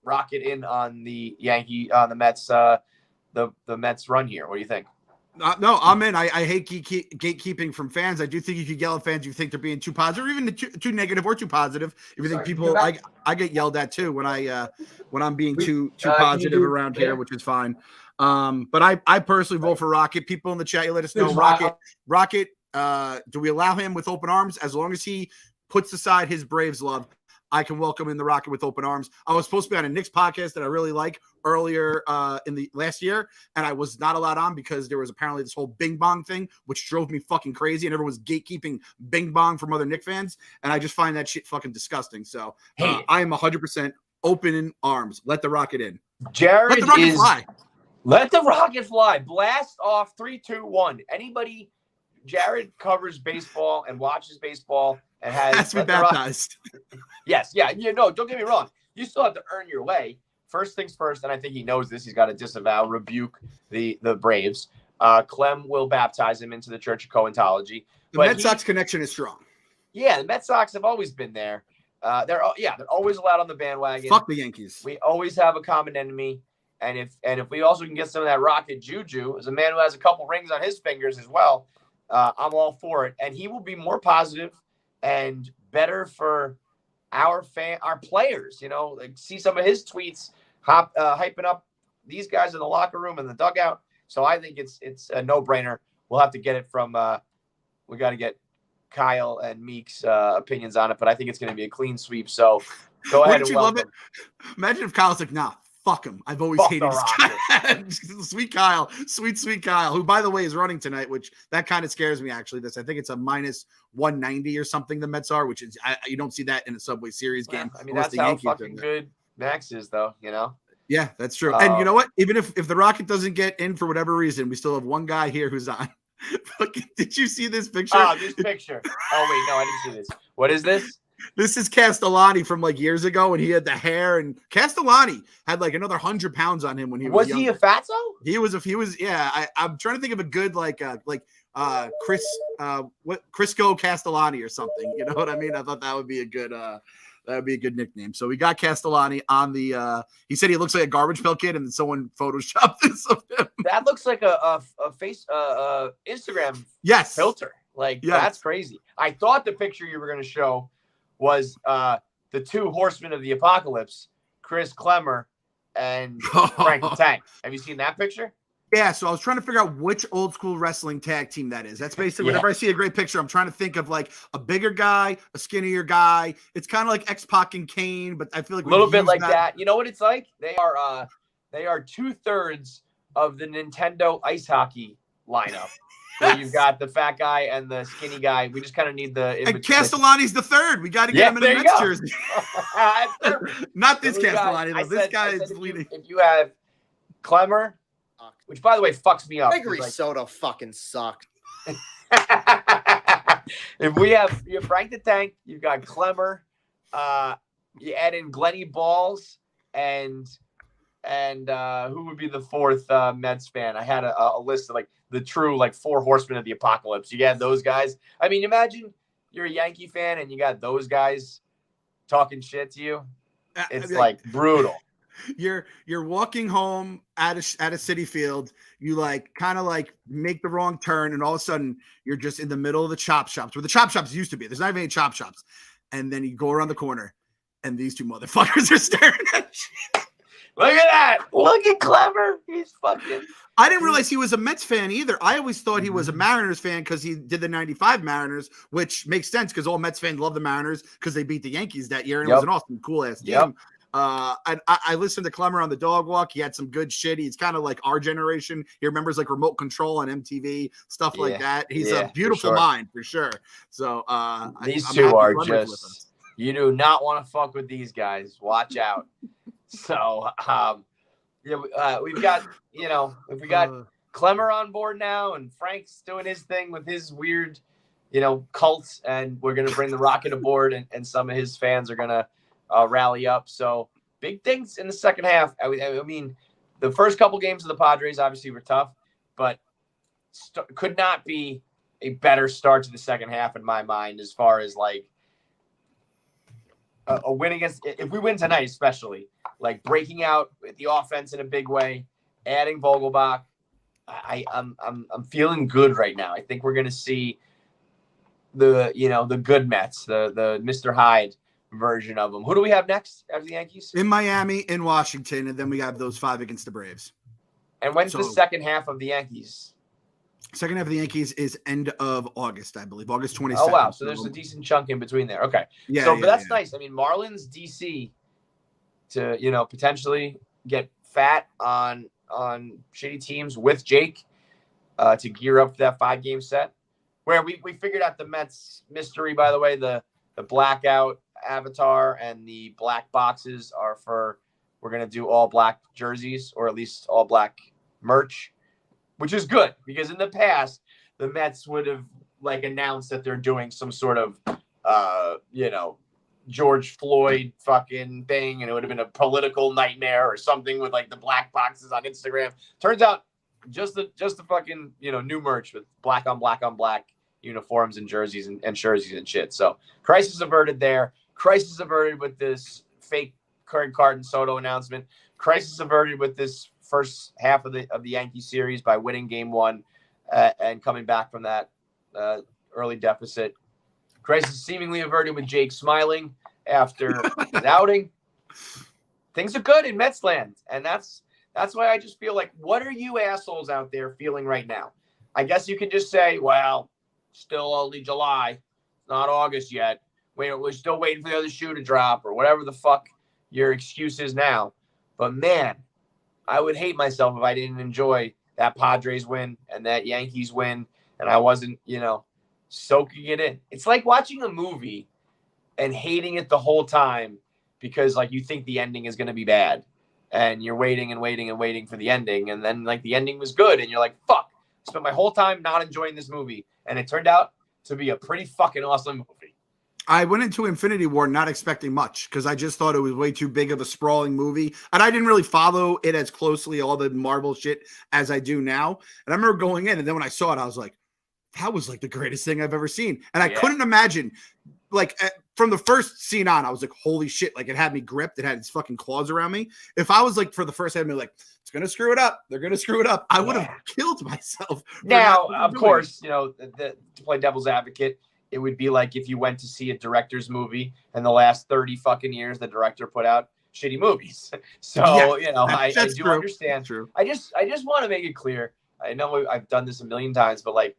Rocket in on the the Mets, the Mets run here. What do you think? No, I'm in. I hate gatekeeping from fans. I do think you could yell at fans you think they're being too positive, or even too negative or too positive. If you think people, I get yelled at too when I'm being too positive around here, which is fine. But I personally vote for Rocket. People in the chat, you let us know. Rocket. Do we allow him with open arms as long as he puts aside his Braves love? I can welcome in the Rocket with open arms. I was supposed to be on a Knicks podcast that I really like earlier in the last year, and I was not allowed on because there was apparently this whole Bing Bong thing, which drove me fucking crazy, and everyone was gatekeeping Bing Bong from other Knicks fans, and I just find that shit fucking disgusting. So I am 100% open in arms. Let the Rocket in. Jared, let the Rocket fly. Let the Rocket fly. Blast off 3, 2, 1. Anybody? Jared covers baseball and watches baseball and has to be baptized. Yes, yeah. Don't get me wrong. You still have to earn your way. First things first, and I think he knows this. He's got to disavow, rebuke the Braves. Clem will baptize him into the Church of Coentology. The Red Sox connection is strong. Yeah, the Met Sox have always been there. They're always allowed on the bandwagon. Fuck the Yankees. We always have a common enemy. And if we also can get some of that Rocket juju, as a man who has a couple rings on his fingers as well, I'm all for it. And he will be more positive and better for our players. See some of his tweets hyping up these guys in the locker room and the dugout. So I think it's a no-brainer. We'll have to get it from we got to get Kyle and Meek's opinions on it, but I think it's going to be a clean sweep. So go ahead and welcome. Love it? Imagine if Kyle's like, nah, Fuck him. I've always Fuck hated the this guy. Sweet Kyle, sweet Kyle, who, by the way, is running tonight, which that kind of scares me, actually. I think it's a minus 190 or something the Mets are, which is you don't see that in a Subway Series game. I mean, that's how fucking good Max is, though, you know? Yeah, that's true. And you know what? Even if the Rocket doesn't get in for whatever reason, we still have one guy here who's on. Did you see this picture? Oh, this picture. Oh, wait, no, I didn't see this. What is this? This is Castellani from like years ago, and he had the hair. And Castellani had like another 100 pounds on him when he was younger. He a fatso? He was. Yeah, I'm trying to think of a good Crisco Castellani or something. You know what I mean? I thought that would be a good nickname. So we got Castellani on the. He said he looks like a Garbage Pail Kid, and then someone photoshopped this of him. That looks like a face Instagram filter. Like that's crazy. I thought the picture you were going to show was the two horsemen of the apocalypse, Chris Klummer and Frank the Tank. Have you seen that picture? Yeah, so I was trying to figure out which old school wrestling tag team that is. That's basically whenever I see a great picture, I'm trying to think of like a bigger guy, a skinnier guy. It's kind of like X-Pac and Kane, but I feel like a little bit like that. You know what it's like? They are 2/3 of the Nintendo ice hockey lineup. Where you've got the fat guy and the skinny guy. We just kind of need the. And Castellani's the third. We got to get him in the Mets jersey. Not this Castellani, though. This guy is leading. If you have Klummer, which by the way fucks me up. Gregory Soto fucking sucked. If you have Frank the Tank, you've got Klummer. You add in Glenny Balls and who would be the fourth Mets fan? I had a list of like the true like four horsemen of the apocalypse. You got those guys. I mean, imagine you're a Yankee fan and you got those guys talking shit to you. It's like brutal. You're walking home at a Citi Field. You like kind of like make the wrong turn, and all of a sudden you're just in the middle of the chop shops where the chop shops used to be. There's not even any chop shops, and then you go around the corner, and these two motherfuckers are staring at you. Look at that! Look at Klummer. He's fucking. I didn't realize he was a Mets fan either. I always thought he was a Mariners fan because he did the '95 Mariners, which makes sense because all Mets fans love the Mariners because they beat the Yankees that year, and it was an awesome, cool ass team. I listened to Klummer on the dog walk. He had some good shit. He's kind of like our generation. He remembers like Remote Control on MTV, stuff like that. He's a beautiful mind for sure. So these two are just. You do not want to fuck with these guys. Watch out. So, we've got, if we got Klummer on board now and Frank's doing his thing with his weird, cults, and we're going to bring the Rocket aboard and some of his fans are going to rally up. So big things in the second half. I mean, the first couple games of the Padres obviously were tough, but could not be a better start to the second half in my mind as far as like, a win against, if we win tonight, especially like breaking out with the offense in a big way, adding Vogelbach, I'm feeling good right now. I think we're gonna see the good Mets, the Mr. Hyde version of them. Who do we have next after the Yankees? In Miami, in Washington, and then we have those 5 against the Braves. And when's the second half of the Yankees? Second half of the Yankees is end of August, I believe. August 22nd. Oh, wow. So there's a decent chunk in between there. Okay. Yeah. But that's nice. I mean, Marlins, DC to, potentially get fat on shitty teams with Jake to gear up for that 5-game set. Where we figured out the Mets mystery, by the way, the blackout avatar and the black boxes are we're going to do all black jerseys or at least all black merch. Which is good because in the past, the Mets would have like announced that they're doing some sort of, George Floyd fucking thing. And it would have been a political nightmare or something with like the black boxes on Instagram. Turns out just the fucking, new merch with black on black uniforms and jerseys and jerseys and shit. So crisis averted there. Crisis averted with this fake Card and Soto announcement. Crisis averted with this first half of the Yankee series by winning game 1 and coming back from that early deficit. Crisis seemingly averted with Jake smiling after his outing. Things are good in Mets land, and that's why I just feel like, what are you assholes out there feeling right now? I guess you can just say, well, still only July, not August yet. We're still waiting for the other shoe to drop or whatever the fuck your excuse is now. But man, I would hate myself if I didn't enjoy that Padres win and that Yankees win, and I wasn't, soaking it in. It's like watching a movie and hating it the whole time because, like, you think the ending is going to be bad, and you're waiting and waiting and waiting for the ending, and then, like, the ending was good, and you're like, fuck, I spent my whole time not enjoying this movie, and it turned out to be a pretty fucking awesome movie. I went into Infinity War not expecting much because I just thought it was way too big of a sprawling movie. And I didn't really follow it as closely, all the Marvel shit, as I do now. And I remember going in, and then when I saw it, I was like, that was like the greatest thing I've ever seen. And I couldn't imagine, like, from the first scene on, I was like, holy shit. Like, it had me gripped. It had its fucking claws around me. If I was like, for the first time, like, it's going to screw it up. They're going to screw it up. I would have killed myself. Now, of course, to play devil's advocate, it would be like if you went to see a director's movie and the last 30 fucking years, the director put out shitty movies. So, I do understand. True. I just want to make it clear. I know I've done this a million times, but like,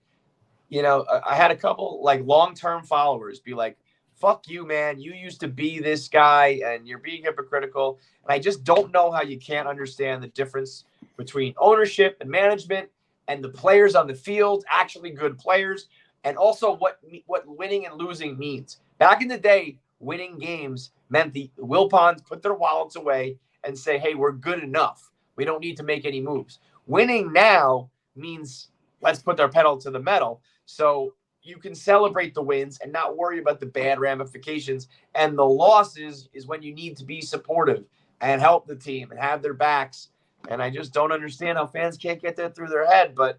I had a couple like long-term followers be like, fuck you, man. You used to be this guy and you're being hypocritical. And I just don't know how you can't understand the difference between ownership and management and the players on the field, actually good players. And also what winning and losing means. Back in the day, winning games meant the Wilpons put their wallets away and say, hey, we're good enough. We don't need to make any moves. Winning now means let's put their pedal to the metal. So you can celebrate the wins and not worry about the bad ramifications. And the losses is when you need to be supportive and help the team and have their backs. And I just don't understand how fans can't get that through their head. But,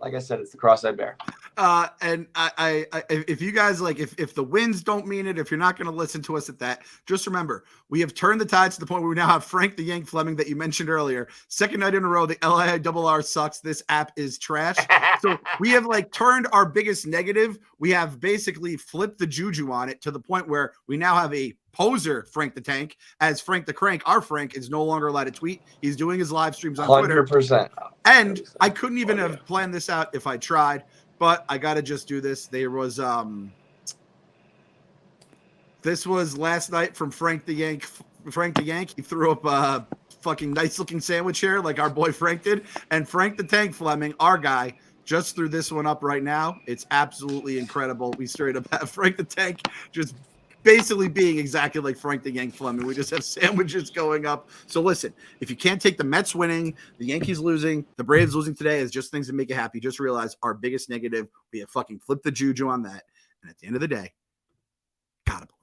like I said, it's the cross I bear. And I if you guys like, if the wins don't mean it, if you're not going to listen to us at that, just remember, we have turned the tides to the point where we now have Frank the Yank Fleming that you mentioned earlier. Second night in a row, the LIRR sucks. This app is trash. So we have like turned our biggest negative. We have basically flipped the juju on it to the point where we now have a poser Frank the Tank, as Frank the Crank. Our Frank is no longer allowed to tweet. He's doing his live streams on 100%. Twitter. And I couldn't even have planned this out if I tried. But I got to just do this. There was this was last night from Frank the Yank. Frank the Yank, he threw up a fucking nice looking sandwich here like our boy Frank did. And Frank the Tank Fleming, our guy, just threw this one up right now. It's absolutely incredible. We straight up have Frank the Tank just basically being exactly like Frank the Yank Fleming. We just have sandwiches going up. So listen, if you can't take the Mets winning, the Yankees losing, the Braves losing today as just things that make you happy, just realize our biggest negative, we have fucking flipped the juju on that. And at the end of the day, gotta believe.